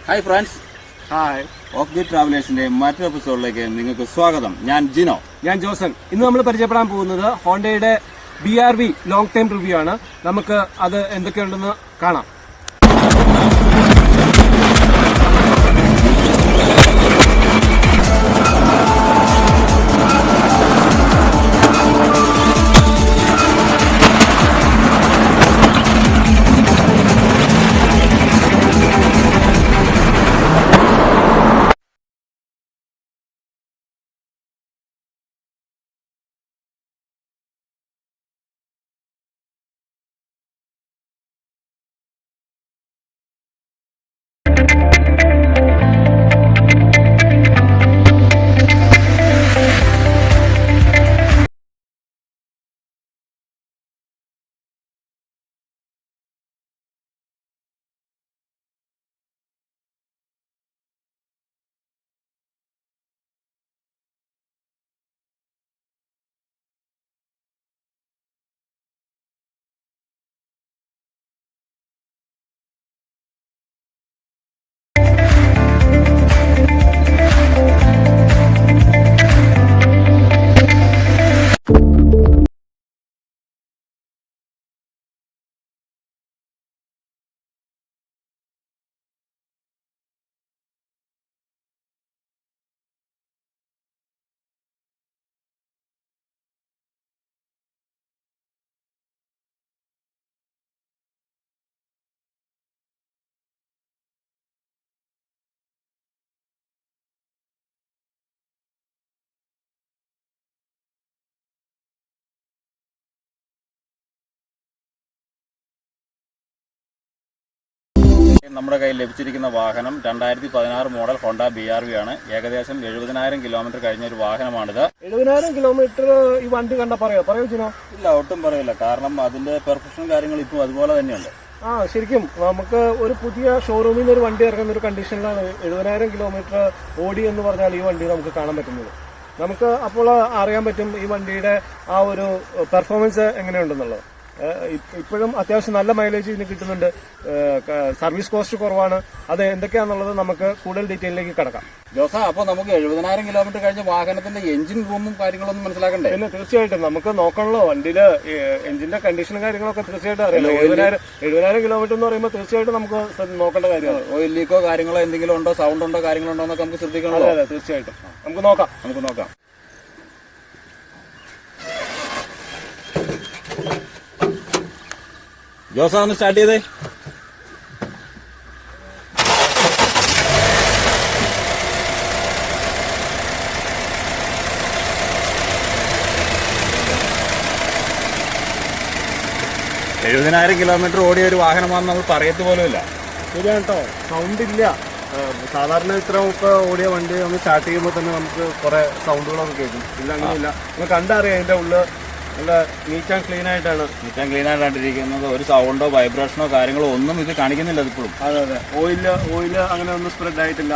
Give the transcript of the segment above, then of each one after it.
Hi friends, hi. Off the ട്രാവലേഴ്സിന്റെ മറ്റൊരു എപ്പിസോഡിലേക്ക് നിങ്ങൾക്ക് സ്വാഗതം. ഞാൻ ജിനോ. ഞാൻ ജോസൻ. ഇന്ന് നമ്മൾ പരിചയപ്പെടാൻ പോകുന്നത് ഹോണ്ടയുടെ BRV ലോങ് ടൈം റിവ്യൂ ആണ്. നമുക്ക് അത് എന്തൊക്കെയുണ്ടെന്ന് കാണാം. നമ്മുടെ കയ്യിൽ ലഭിച്ചിരിക്കുന്ന വാഹനം 2016 മോഡൽ ഹോണ്ട BRV ആണ്. ഏകദേശം 70,000 കിലോമീറ്റർ കഴിഞ്ഞ ഒരു വാഹനമാണിത്. 70,000 കിലോമീറ്റർ ഈ വണ്ടി കണ്ട പറയോ ജിനോ? ഇല്ല, ഒട്ടും പറയില്ല. കാരണം അതിന്റെ പെർഫെക്ഷൻ കാര്യങ്ങൾ ഇപ്പോൾ അതുപോലെ തന്നെയുണ്ട്. ശരിക്കും നമുക്ക് ഒരു പുതിയ ഷോറൂമിൽ നിന്ന് ഒരു വണ്ടി ഇറങ്ങുന്ന ഒരു കണ്ടീഷനിലാണ് 70,000 കിലോമീറ്റർ ഓടി എന്ന് പറഞ്ഞാൽ ഈ വണ്ടി നമുക്ക് കാണാൻ പറ്റുന്നത്. നമുക്ക് അപ്പോൾ അറിയാൻ പറ്റും ഈ വണ്ടിയുടെ ആ ഒരു പെർഫോമൻസ് എങ്ങനെയുണ്ടെന്നുള്ളത്. ഇപ്പോഴും അത്യാവശ്യം നല്ല മൈലേജ് ഇതിന് കിട്ടുന്നുണ്ട്. സർവീസ് കോസ്റ്റ് കുറവാണ്. അത് എന്തൊക്കെയാണെന്നുള്ളത് നമുക്ക് കൂടുതൽ ഡീറ്റെയിലേക്ക് കടക്കാം. ജോസ, അപ്പോൾ നമുക്ക് 70,000 കിലോമീറ്റർ കഴിഞ്ഞ വാഹനത്തിന്റെ എഞ്ചിൻ റൂമും കാര്യങ്ങളൊന്നും മനസ്സിലാക്കണ്ടേ? പിന്നെ തീർച്ചയായിട്ടും നമുക്ക് നോക്കണല്ലോ വണ്ടിയില് എഞ്ചിന്റെ കണ്ടീഷനും കാര്യങ്ങളൊക്കെ തീർച്ചയായിട്ടും അറിയാലോ. 70,000 കിലോമീറ്റർ എന്ന് പറയുമ്പോൾ തീർച്ചയായിട്ടും നമുക്ക് നോക്കേണ്ട കാര്യമാണ്. ഓയിൽ ലീക്കോ കാര്യങ്ങളോ എന്തെങ്കിലും ഉണ്ടോ, സൗണ്ട് ഉണ്ടോ, കാര്യങ്ങളുണ്ടോ എന്നൊക്കെ നമുക്ക് ശ്രദ്ധിക്കണമല്ലോ. അതെ, തീർച്ചയായിട്ടും നമുക്ക് നോക്കാം. ജോസ, ഒന്ന് സ്റ്റാർട്ട് ചെയ്തേ. കിലോമീറ്റർ ഓടിയ ഒരു വാഹനമാണെന്ന് നമ്മൾ പറയത്ത് പോലുമില്ല. ശരിയാണ് കേട്ടോ, സൗണ്ട് ഇല്ല. സാധാരണ ഇത്ര ഒക്കെ ഓടിയ വണ്ടി ഒന്ന് സ്റ്റാർട്ട് ചെയ്യുമ്പോൾ തന്നെ നമുക്ക് കുറെ സൗണ്ടുകളൊക്കെ കേൾക്കും. ഇല്ല, അങ്ങനെയില്ല. നമ്മൾ കണ്ടറിയാം അതിന്റെ ഉള്ളിൽ നല്ല നീറ്റ് ആൻഡ് ക്ലീൻ ആയിട്ടാണ്ടിരിക്കുന്നത്. ഒരു സൗണ്ടോ വൈബ്രേഷനോ കാര്യങ്ങളോ ഒന്നും ഇത് കാണിക്കുന്നില്ല ഇപ്പോഴും. അതെ, ഓയില് അങ്ങനെ ഒന്നും സ്പ്രെഡ് ആയിട്ടില്ല.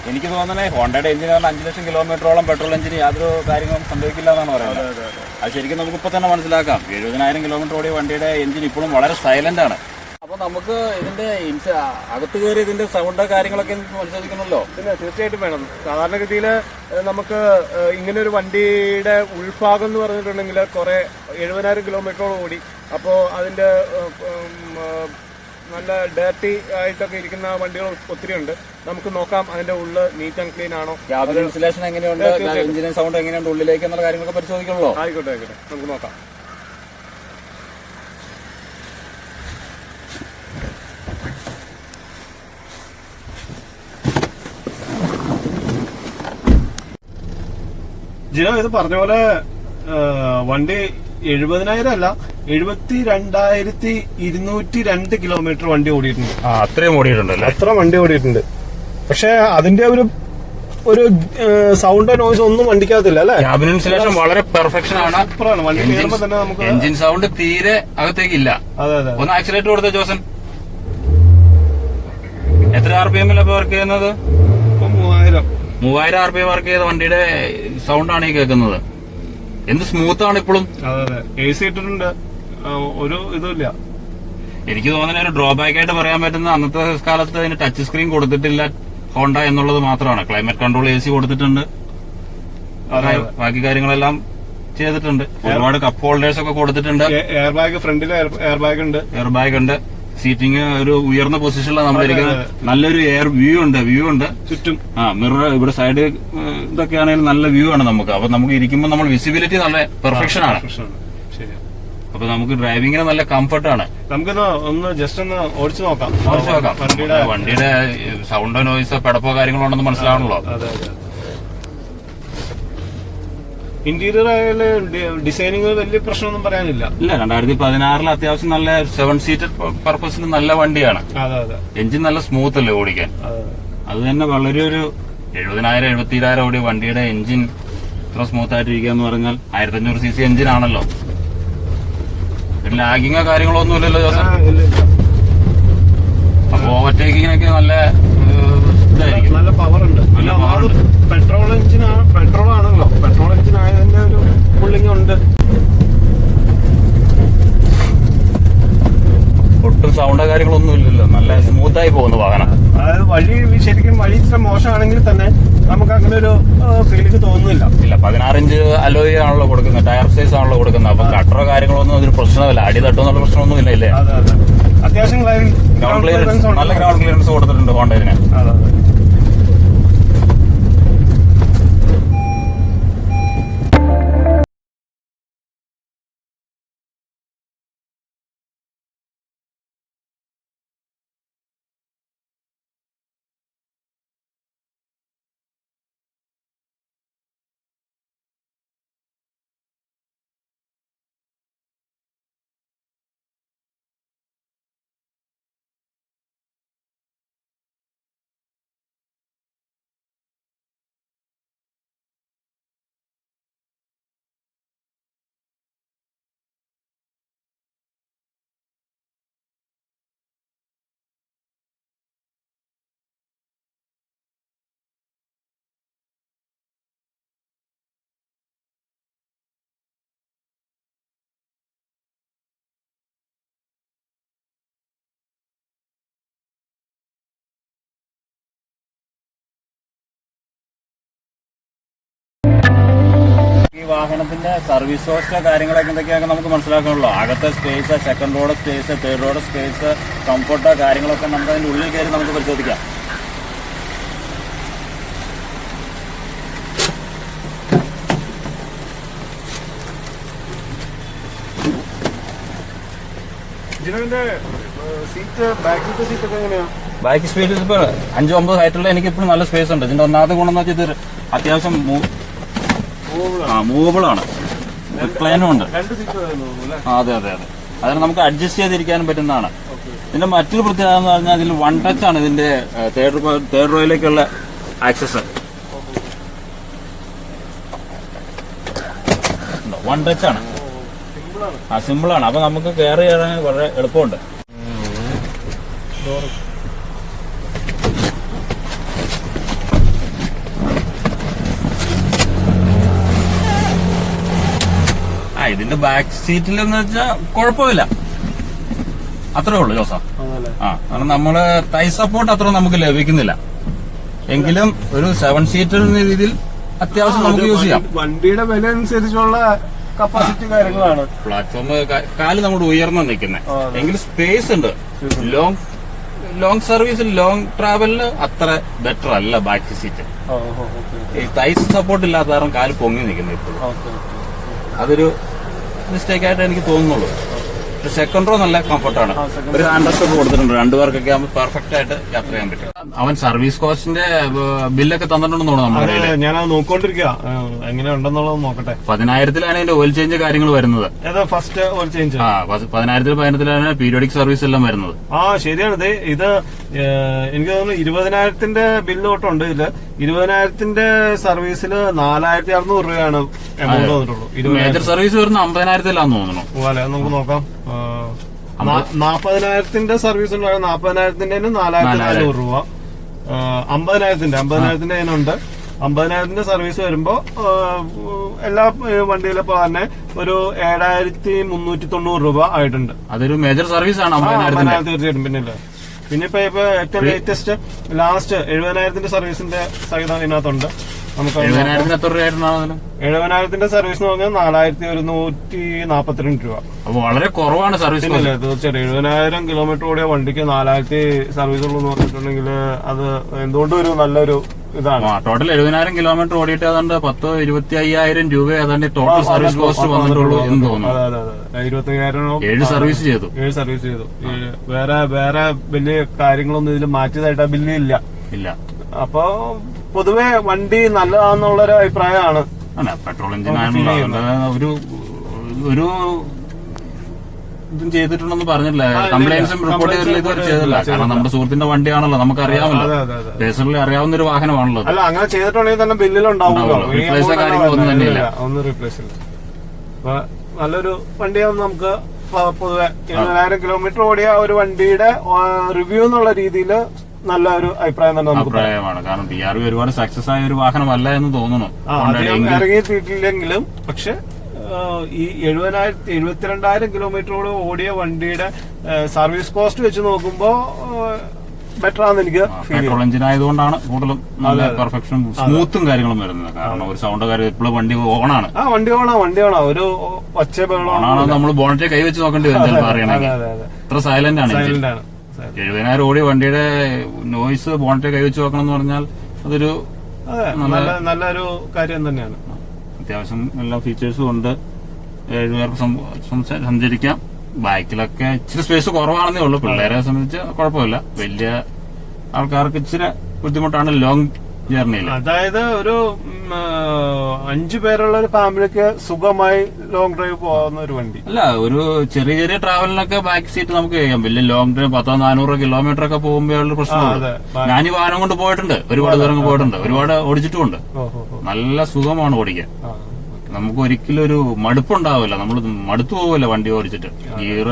എനിക്ക് തോന്നണേ ഹോണ്ടയുടെ എഞ്ചിൻ 5 ലക്ഷം കിലോമീറ്ററോളം പെട്രോൾ എഞ്ചിന് യാതൊരു കാര്യങ്ങളും സംഭവിക്കില്ല എന്നാണ് പറയുന്നത്. അത് ശരിക്കും നമുക്കിപ്പോൾ തന്നെ മനസ്സിലാക്കാം. 70,000 കിലോമീറ്റർ ഓടിയ വണ്ടിയുടെ എഞ്ചിൻ ഇപ്പോഴും വളരെ സൈലന്റ് ആണ്. അപ്പൊ നമുക്ക് ഇതിന്റെ അകത്ത് കയറി ഇതിന്റെ സൗണ്ട് കാര്യങ്ങളൊക്കെ മനസ്സിലാക്കണമല്ലോ. പിന്നെ തീർച്ചയായിട്ടും വേണം. സാധാരണഗതിയിൽ നമുക്ക് ഇങ്ങനെ ഒരു വണ്ടിയുടെ ഉൾഭാഗം എന്ന് പറഞ്ഞിട്ടുണ്ടെങ്കിൽ കുറെ 70,000 കിലോമീറ്ററോളം ഓടി. അപ്പോൾ അതിന്റെ നല്ല ഡേർട്ടി ആയിട്ടൊക്കെ ഇരിക്കുന്ന വണ്ടികൾ ഒത്തിരി ഉണ്ട്. നമുക്ക് നോക്കാം അതിന്റെ ഉള്ളിൽ നീറ്റ് ആൻഡ് ക്ലീൻ ആണോ, ഇൻസുലേഷൻ എങ്ങനെയുണ്ട്, എഞ്ചിൻ സൗണ്ട് എങ്ങനെയുണ്ട്, ഉള്ളിലേക്ക് എന്നുള്ള കാര്യങ്ങളൊക്കെ പരിശോധിക്കണല്ലോ. ആയിക്കോട്ടെ, നമുക്ക് നോക്കാം. ജിനോ, ഇത് പറഞ്ഞ പോലെ വണ്ടി 70,000 അല്ല, 72,202 കിലോമീറ്റർ വണ്ടി ഓടിയിട്ടുണ്ട്. അത്രയും ഓടിയിട്ടുണ്ടല്ലോ. അത്ര വണ്ടി ഓടിയിട്ടുണ്ട്. പക്ഷെ അതിന്റെ ഒരു സൗണ്ട് നോയ്സ് ഒന്നും വണ്ടിക്കകത്തില്ല അല്ലെ. ക്യാബിൻ ഇൻസുലേഷൻ വളരെ പെർഫെക്ഷൻ ആണ്. സൂപ്പറാണ്. വണ്ടി കയറുമ്പോൾ തന്നെ നമുക്ക് എഞ്ചിൻ സൗണ്ട് തീരെ അകത്തേക്കില്ല. അതെ. ഒന്ന് ആക്സിലേറ്റർ കൊടുത്ത ജോസൻ. എത്ര RPM വർക്ക് ചെയ്യുന്നത്? 3000 RPM വർക്ക് ചെയ്ത വണ്ടിയുടെ സൗണ്ടാണ് ഈ കേൾക്കുന്നത്. എന്ത് സ്മൂത്ത് ആണ് ഇപ്പോഴും. അതെ, AC ഇട്ടിട്ടുണ്ട്. ഒരു ഇതുമില്ല. എനിക്ക് തോന്നുന്ന ഒരു ഡ്രോബാക്ക് ആയിട്ട് പറയാൻ പറ്റുന്ന അന്നത്തെ കാലത്ത് അതിന് ടച്ച് സ്ക്രീൻ കൊടുത്തിട്ടില്ല ഹോണ്ട എന്നുള്ളത് മാത്രമാണ്. ക്ലൈമറ്റ് കൺട്രോൾ AC കൊടുത്തിട്ടുണ്ട്, ബാക്കി കാര്യങ്ങളെല്ലാം ചെയ്തിട്ടുണ്ട്. ഒരുപാട് കപ്പ് ഹോൾഡേഴ്സ് ഒക്കെ കൊടുത്തിട്ടുണ്ട്. എയർ ബാഗ്, ഫ്രണ്ടിൽ എയർ ബാഗ് ഉണ്ട്. സീറ്റിംഗ് ഒരു ഉയർന്ന പൊസിഷനിലാണ് നമ്മളിരിക്കുന്നത്. നല്ലൊരു വ്യൂ ഉണ്ട് ചുറ്റും. മിറർ ഇവിടെ സൈഡ് ഇതൊക്കെ ആണെങ്കിലും നല്ല വ്യൂ ആണ് നമുക്ക്. അപ്പൊ നമുക്ക് ഇരിക്കുമ്പോൾ നമ്മൾ വിസിബിലിറ്റി നല്ല പെർഫെക്ഷൻ ആണ്. അപ്പൊ നമുക്ക് ഡ്രൈവിങ്ങിന് നല്ല കംഫർട്ടാണ്. നമുക്കൊന്ന് ജസ്റ്റ് ഒന്ന് ഓടിച്ചു നോക്കാം. വണ്ടിയുടെ സൗണ്ടോ നോയിസോ പെടപ്പോ കാര്യങ്ങളോ ഉണ്ടെന്ന് മനസ്സിലാവണല്ലോ. ഇന്റീരിയർ ആയാലും ഡിസൈനിങ് വലിയ പ്രശ്നമൊന്നും പറയാനില്ല. ഇല്ല, 2016 അത്യാവശ്യം നല്ല 7 സീറ്റർ പർപ്പസിന് നല്ല വണ്ടിയാണ്. എഞ്ചിൻ നല്ല സ്മൂത്ത് അല്ലേ ഓടിക്കാൻ. അത് തന്നെ വളരെ ഒരു 70,000-72,000 ഓടിയ വണ്ടിയുടെ എഞ്ചിൻ ഇത്ര സ്മൂത്ത് ആയിട്ടിരിക്കുക എന്ന് പറഞ്ഞാൽ 1500 cc എഞ്ചിൻ ആണല്ലോ. ലാഗിങ്ങോ കാര്യങ്ങളോ ഒന്നും ഇല്ലല്ലോ ജോസഫ്. അപ്പൊ ഓവർടേക്കിങ്ങിനൊക്കെ നല്ല ഇതായിരിക്കും, നല്ല പവർ ഉണ്ട്. പെട്രോൾ ആണല്ലോ. പെട്രോൾ എഞ്ചിൻ ആയതിന്റെ ഒരു പുള്ളിങ് ഉണ്ട്. ഒട്ടും സൗണ്ടോ കാര്യങ്ങളൊന്നും ഇല്ലല്ലോ, നല്ല സ്മൂത്തായി പോകുന്ന വാഹനം. അതായത് ശരിക്കും വഴി ഇത്ര മോശമാണെങ്കിൽ തന്നെ നമുക്ക് അങ്ങനെ ഒരു ഫീലിംഗ് തോന്നുന്നില്ല. 16 ഇഞ്ച് അലോയ് ആണല്ലോ കൊടുക്കുന്നത്, ടയർ സൈസ് ആണല്ലോ കൊടുക്കുന്നത്. അപ്പൊ കട്ടറോ കാര്യങ്ങളൊന്നും അതൊരു പ്രശ്നമല്ല, അടി തട്ടുന്നുള്ള പ്രശ്നമൊന്നും ഇല്ല. ഇല്ലേ, അത്യാവശ്യം നല്ല ഗ്രൗണ്ട് ക്ലിയറൻസ് കൊടുത്തിട്ടുണ്ട് ഹോണ്ടയിന്. ഈ വാഹനത്തിന്റെ സർവീസ് കോസ്റ്റോ കാര്യങ്ങളൊക്കെ എന്തൊക്കെയാണെന്ന് നമുക്ക് മനസ്സിലാക്കണമല്ലോ. അകത്തെ space, second road space, third road space, കംഫർട്ടോ കാര്യങ്ങളൊക്കെ നമുക്ക് അതിന്റെ ഉള്ളിൽ കയറി നമുക്ക് പരിശോധിക്കാം. ബാക്ക് സ്പേസ് ഇപ്പൊ 5-9 ഹൈറ്റുള്ള എനിക്ക് ഇപ്പോഴും നല്ല സ്പേസ് ഉണ്ട്. ഇതിന്റെ ഒന്നാമത്തെ ഗുണം എന്ന് വെച്ചാൽ ഇത് അത്യാവശ്യം മൂവബിൾ ആണ്, റിക്ലൈനും ഉണ്ട്. അതെ. അതിന് നമുക്ക് അഡ്ജസ്റ്റ് ചെയ്തിരിക്കാനും പറ്റുന്നതാണ്. ഇതിന്റെ മറ്റൊരു പ്രത്യേകത എന്ന് പറഞ്ഞാൽ ഇതിൽ 1 ടച്ച് ആണ് ഇതിന്റെ തേർഡ് റോയിലേക്കുള്ള ആക്സസ്. 1 ടച്ച് ആണ്, സിമ്പിൾ ആണ്. അപ്പൊ നമുക്ക് കെയർ ചെയ്യാൻ വളരെ എളുപ്പമുണ്ട്. ഇതിന്റെ ബാക്ക് സീറ്റിൽ എന്ന് വെച്ചാൽ കുഴപ്പമില്ല, അത്രേ ഉള്ളൂ ജോസ. കാരണം നമ്മള് തൈ സപ്പോർട്ട് അത്ര നമുക്ക് ലഭിക്കുന്നില്ല. എങ്കിലും ഒരു 7 സീറ്റർ എന്ന രീതിയിൽ അത്യാവശ്യം നമുക്ക് യൂസ് ചെയ്യാം. വണ്ടിയുടെ വില അനുസരിച്ചുള്ള കപ്പാസിറ്റി കാര്യങ്ങളാണ്. പ്ലാറ്റ്ഫോം കാല് നമ്മുടെ ഉയർന്ന നിൽക്കുന്നത്, എങ്കിലും സ്പേസ് ഉണ്ട്. ലോങ് സർവീസിൽ, ലോങ് ട്രാവലില് അത്ര ബെറ്റർ അല്ല ബാക്ക് സീറ്റ്. ഈ തൈ സപ്പോർട്ട് ഇല്ലാത്ത കാരണം കാല് പൊങ്ങി നിൽക്കുന്നത് ഇപ്പോഴും. അതൊരു മിസ്റ്റേക്ക് ആയിട്ട് എനിക്ക് തോന്നുന്നുള്ളൂ. സെക്കൻഡ് റോ നല്ല കംഫർട്ടാണ്. ഒരു ഹാൻഡ് റെസ്റ്റ് ഒക്കെ കൊടുത്തിട്ടുണ്ട്. 2 പേർക്കൊക്കെ ആകുമ്പോൾ പെർഫെക്റ്റ് ആയിട്ട് യാത്ര ചെയ്യാൻ പറ്റും. അവൻ സർവീസ് കോസ്റ്റിന്റെ ബില്ലൊക്കെ തന്നിട്ടുണ്ടെന്ന് തോന്നുന്നു. ഞാനത് നോക്കിക്കൊണ്ടിരിക്കുക, എങ്ങനെ ഉണ്ടെന്നുള്ളത് നോക്കട്ടെ. 10,000-ലാണ് ഇതിന്റെ ഓയിൽ ചേഞ്ച് കാര്യങ്ങൾ വരുന്നത്. ഫസ്റ്റ് ഓയിൽ ചേഞ്ച് 10,000-15,000-ലാണ് പീരിയോഡിക് സർവീസ് എല്ലാം വരുന്നത്. ശരിയാണ്. ഇത് എനിക്ക് തോന്നുന്നു 20,000-ന്റെ ബില്ല് തൊട്ടുണ്ട്. ഇതില് 20,000-ന്റെ സർവീസില് 4,600 രൂപയാണ് എമൗണ്ട് വന്നിട്ടുള്ളൂ. മേജർ സർവീസ് വരുന്ന 50,000-ലാന്ന് തോന്നുന്നു. നമുക്ക് നോക്കാം. 40,000-ന്റെ സർവീസ് ഉണ്ടാകും. 40,000-ന്റെ 4,400 രൂപ. 50,000-ന്റെ അതിനുണ്ട്. 50,000 സർവീസ് വരുമ്പോ എല്ലാ വണ്ടിയിലെ പോലെ തന്നെ ഒരു 7,390 രൂപ ആയിട്ടുണ്ട്. അതൊരു മേജർ സർവീസ് ആണ് 50,000. തീർച്ചയായിട്ടും. പിന്നെ ഇപ്പൊ ഏറ്റവും ലേറ്റസ്റ്റ് ലാസ്റ്റ് 70,000 സർവീസിന്റെ സഹിതം ഇതിനകത്തുണ്ട്. നമുക്ക് 70,000 എത്ര രൂപയായിരുന്നു? 70,000 സർവീസ് എന്ന് പറഞ്ഞാൽ 4,142 രൂപ. അപ്പൊ വളരെ കുറവാണ് സർവീസ്. തീർച്ചയായിട്ടും 70,000 കിലോമീറ്റർ ഓടിയ വണ്ടിക്ക് 4,000 സർവീസ് ഉള്ളൂ എന്ന് പറഞ്ഞിട്ടുണ്ടെങ്കിൽ അത് എന്തുകൊണ്ടും ഒരു നല്ലൊരു ഇതാണ്. ടോട്ടൽ 70,000 കിലോമീറ്റർ ഓടിയിട്ട് ഏതാണ്ട് 10-25,000 രൂപ ഏതാണ്ട് ടോട്ടൽ സർവീസ് കോസ്റ്റ് വന്നിട്ടുള്ളൂ എന്ന് തോന്നുന്നു. അതെ 25,000 7 സർവീസ് ചെയ്തു. വേറെ വലിയ കാര്യങ്ങളൊന്നും ഇതിൽ മാറ്റിയതായിട്ട് ബില്ല് ഇല്ല. അപ്പൊ പൊതുവെ വണ്ടി നല്ലതാണെന്നുള്ളൊരു അഭിപ്രായമാണ്. പെട്രോൾ എഞ്ചിൻ ആയതുകൊണ്ട് ഒരു ഇതും ചെയ്തിട്ടുണ്ടെന്ന് പറഞ്ഞില്ല. കംപ്ലൈൻസും റിപ്പോർട്ട് ചെയ്തില്ല, ഇതുവരെ ചെയ്തില്ല. കാരണം നമ്മുടെ സുഹൃത്തിന്റെ വണ്ടിയാണല്ലോ, നമുക്ക് അറിയാമല്ലോ, പേഴ്സണലി അറിയാവുന്ന ഒരു വാഹനമാണല്ലോ. അല്ല, അങ്ങനെ ചെയ്തിട്ടുണ്ടെങ്കിൽ തന്നെ ബില്ലിലുണ്ടാവുമല്ലോ. റീപ്ലേസ് കാര്യങ്ങളൊന്നും തന്നെയില്ല, ഒന്നും റീപ്ലേസ് ഇല്ല. അപ്പൊ നല്ലൊരു വണ്ടിയാവും. നമുക്ക് പൊതുവെ 70,000 കിലോമീറ്റർ ഓടിയ ഒരു വണ്ടിയുടെ റിവ്യൂ എന്നുള്ള രീതിയിൽ നല്ല ഒരു അഭിപ്രായം തന്നെ അഭിപ്രായമാണ്. കാരണം BRV ഒരുപാട് സക്സസ് ആയ ഒരു വാഹനമല്ല എന്ന് തോന്നുന്നു. ഇറങ്ങിയിട്ടില്ലെങ്കിലും പക്ഷെ ഈ 72,000 കിലോമീറ്ററോട് ഓടിയ വണ്ടിയുടെ സർവീസ് കോസ്റ്റ് വെച്ച് നോക്കുമ്പോ ബെറ്റർ ആണെന്ന് എനിക്ക് പെട്രോൾ എഞ്ചിൻ ആയതുകൊണ്ടാണ് കൂടുതലും നല്ല പെർഫെക്ഷൻ സ്മൂത്തും കാര്യങ്ങളും വരുന്നത്. കാരണം ഒരു സൗണ്ട് കാര്യം എപ്പോഴും വണ്ടി ഓണാണ്. വണ്ടി ഓണാ ഒരു ഒച്ച ഓണാണ്. നമ്മൾ ബോണറ്റ് കൈവച്ച് നോക്കേണ്ടി വരും ചിലപ്പോൾ അറിയണമെങ്കിൽ. അത്ര സൈലന്റ് ആണ്. 70,000 ഓടിയ വണ്ടിയുടെ നോയിസ് ബോണറ്റ് കൈവച്ച് നോക്കണം എന്ന് പറഞ്ഞാൽ അതൊരു നല്ലൊരു കാര്യം തന്നെയാണ്. അത്യാവശ്യം എല്ലാ ഫീച്ചേഴ്സും ഉണ്ട്. 7 പേർക്ക് സഞ്ചരിക്കാം. ബാക്കിലൊക്കെ ഇച്ചിരി സ്പേസ് കുറവാണെന്നേ ഉള്ളൂ. പിള്ളേരെ സംബന്ധിച്ച് കുഴപ്പമില്ല. വലിയ ആൾക്കാർക്ക് ഇച്ചിരി ബുദ്ധിമുട്ടാണ് ലോങ് ജേർണിയിൽ. അതായത് ഒരു 5 പേരുള്ള ഒരു ഫാമിലിക്ക് സുഖമായി ലോങ് ഡ്രൈവ് പോകുന്ന ഒരു വണ്ടി അല്ല. ഒരു ചെറിയ ട്രാവലിനൊക്കെ ബാക്ക് സീറ്റ് നമുക്ക് ചെയ്യാം. വലിയ ലോങ് ഡ്രൈവ് 100-400 കിലോമീറ്റർ ഒക്കെ പോകുമ്പോഴുള്ള പ്രശ്നമുണ്ട്. ഞാൻ ഈ വാഹനം കൊണ്ട് പോയിട്ടുണ്ട്, ഒരുപാട് ദൂരം പോയിട്ടുണ്ട്, ഒരുപാട് ഓടിച്ചിട്ടുമുണ്ട്. നല്ല സുഖമാണ് ഓടിക്കാൻ. നമുക്ക് ഒരിക്കലും ഒരു മടുപ്പുണ്ടാവില്ല. നമ്മൾ മടുത്തു പോവില്ല വണ്ടി ഓടിച്ചിട്ട്. ഗിയർ,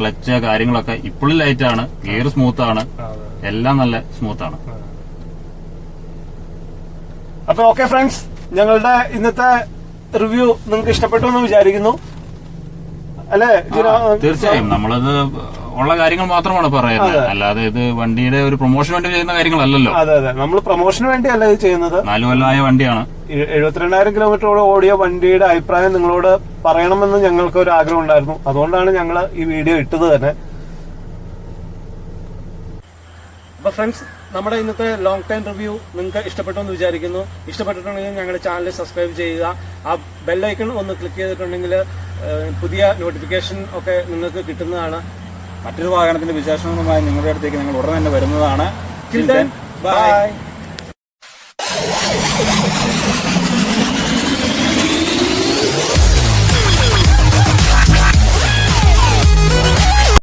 ക്ലച്ച് കാര്യങ്ങളൊക്കെ ഇപ്പോഴും ലൈറ്റാണ്. ഗിയർ സ്മൂത്താണ്. എല്ലാം നല്ല സ്മൂത്താണ്. അപ്പൊ ഓക്കെ ഫ്രണ്ട്സ്, ഞങ്ങളുടെ ഇന്നത്തെ റിവ്യൂ നിങ്ങൾക്ക് ഇഷ്ടപ്പെട്ടു എന്ന് വിചാരിക്കുന്നു, അല്ലേ? തീർച്ചയായും. നമ്മളത് ഉള്ള കാര്യങ്ങൾ മാത്രമാണ് പറയുന്നത്, അല്ലാതെ ഇത് വണ്ടിയുടെ ഒരു പ്രൊമോഷന് വേണ്ടി ചെയ്യുന്ന കാര്യങ്ങളല്ലല്ലോ. അതെ, നമ്മൾ പ്രൊമോഷന് വേണ്ടിയല്ല ഇത് ചെയ്യുന്നത്. 4 കൊല്ലമായ വണ്ടിയാണ്. 72,000 കിലോമീറ്ററോട് ഓടിയ വണ്ടിയുടെ അഭിപ്രായം നിങ്ങളോട് പറയണമെന്ന് ഞങ്ങൾക്ക് ഒരു ആഗ്രഹം ഉണ്ടായിരുന്നു. അതുകൊണ്ടാണ് ഞങ്ങൾ ഈ വീഡിയോ ഇട്ടത് തന്നെ. അപ്പൊ ഫ്രണ്ട്സ്, നമ്മുടെ ഇന്നത്തെ ലോങ് ടൈം റിവ്യൂ നിങ്ങൾക്ക് ഇഷ്ടപ്പെട്ടു എന്ന് വിചാരിക്കുന്നു. ഇഷ്ടപ്പെട്ടിട്ടുണ്ടെങ്കിൽ ഞങ്ങളുടെ ചാനൽ സബ്സ്ക്രൈബ് ചെയ്യുക. ആ ബെല്ലൈക്കൺ ഒന്ന് ക്ലിക്ക് ചെയ്തിട്ടുണ്ടെങ്കിൽ പുതിയ നോട്ടിഫിക്കേഷൻ ഒക്കെ നിങ്ങൾക്ക് കിട്ടുന്നതാണ്. മറ്റൊരു വാഹനത്തിന്റെ വിശേഷങ്ങളുമായി നിങ്ങളുടെ അടുത്തേക്ക് ഞങ്ങൾ ഉടനെ തന്നെ വരുന്നതാണ്. ബൈ.